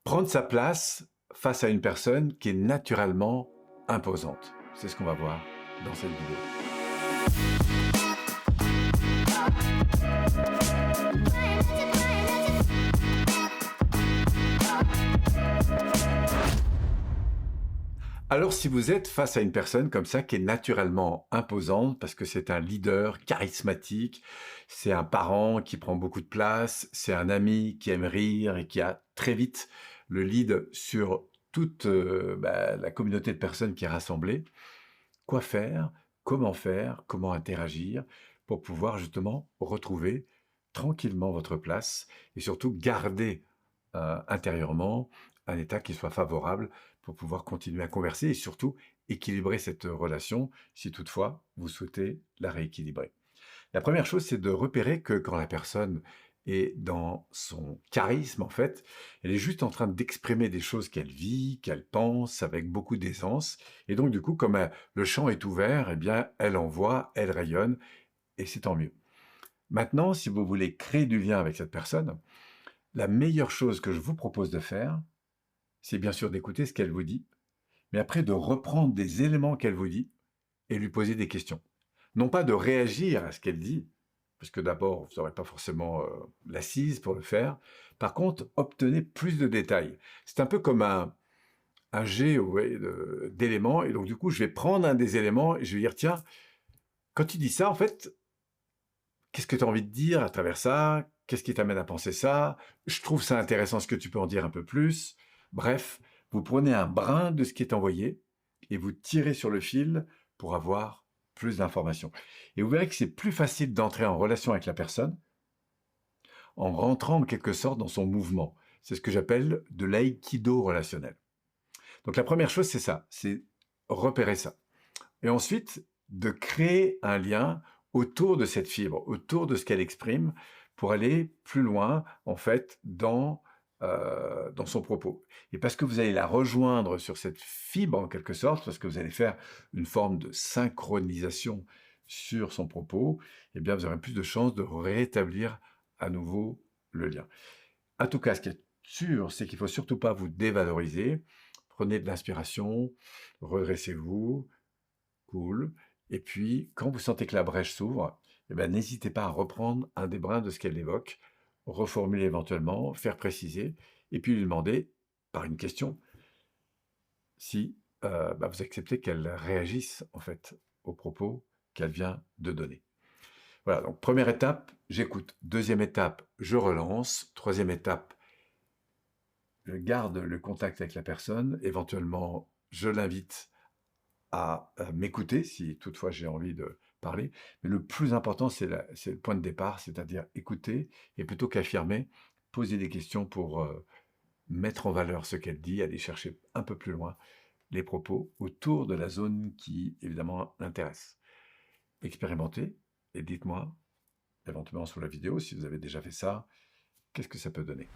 Prendre sa place face à une personne qui est naturellement imposante. C'est ce qu'on va voir dans cette vidéo. Alors si vous êtes face à une personne comme ça qui est naturellement imposante parce que c'est un leader charismatique, c'est un parent qui prend beaucoup de place, c'est un ami qui aime rire et qui a très vite le lead sur toute la communauté de personnes qui est rassemblée, quoi faire, comment interagir pour pouvoir justement retrouver tranquillement votre place et surtout garder intérieurement un état qui soit favorable pour pouvoir continuer à converser et surtout équilibrer cette relation si toutefois vous souhaitez la rééquilibrer. La première chose, c'est de repérer que quand la personne est dans son charisme, en fait, elle est juste en train d'exprimer des choses qu'elle vit, qu'elle pense avec beaucoup d'aisance. Et donc, du coup, comme le champ est ouvert, eh bien, elle envoie, elle rayonne et c'est tant mieux. Maintenant, si vous voulez créer du lien avec cette personne, la meilleure chose que je vous propose de faire, c'est bien sûr d'écouter ce qu'elle vous dit, mais après de reprendre des éléments qu'elle vous dit et lui poser des questions. Non pas de réagir à ce qu'elle dit, parce que d'abord, vous n'aurez pas forcément l'assise pour le faire. Par contre, obtenez plus de détails. C'est un peu comme un jet d'éléments, et donc du coup, je vais prendre un des éléments et je vais dire, tiens, quand tu dis ça, en fait, qu'est-ce que tu as envie de dire à travers ça? Qu'est-ce qui t'amène à penser ça? Je trouve ça intéressant, est-ce que tu peux en dire un peu plus? Bref, vous prenez un brin de ce qui est envoyé et vous tirez sur le fil pour avoir plus d'informations. Et vous verrez que c'est plus facile d'entrer en relation avec la personne en rentrant en quelque sorte dans son mouvement. C'est ce que j'appelle de l'aïkido relationnel. Donc la première chose, c'est ça, c'est repérer ça. Et ensuite, de créer un lien autour de cette fibre, autour de ce qu'elle exprime, pour aller plus loin, en fait, dans son propos. Et parce que vous allez la rejoindre sur cette fibre, en quelque sorte, parce que vous allez faire une forme de synchronisation sur son propos, eh bien, vous aurez plus de chances de rétablir à nouveau le lien. En tout cas, ce qui est sûr, c'est qu'il ne faut surtout pas vous dévaloriser. Prenez de l'inspiration, redressez-vous, cool. Et puis, quand vous sentez que la brèche s'ouvre, eh ben, n'hésitez pas à reprendre un des brins de ce qu'elle évoque, reformuler éventuellement, faire préciser, et puis lui demander, par une question, si vous acceptez qu'elle réagisse en fait aux propos qu'elle vient de donner. Voilà, donc première étape, j'écoute. Deuxième étape, je relance. Troisième étape, je garde le contact avec la personne. Éventuellement, je l'invite à m'écouter si toutefois j'ai envie de parler. Mais le plus important, c'est le point de départ, c'est-à-dire écouter et plutôt qu'affirmer, poser des questions pour mettre en valeur ce qu'elle dit, aller chercher un peu plus loin les propos autour de la zone qui, évidemment, l'intéresse. Expérimentez et dites-moi, éventuellement sous la vidéo, si vous avez déjà fait ça, qu'est-ce que ça peut donner?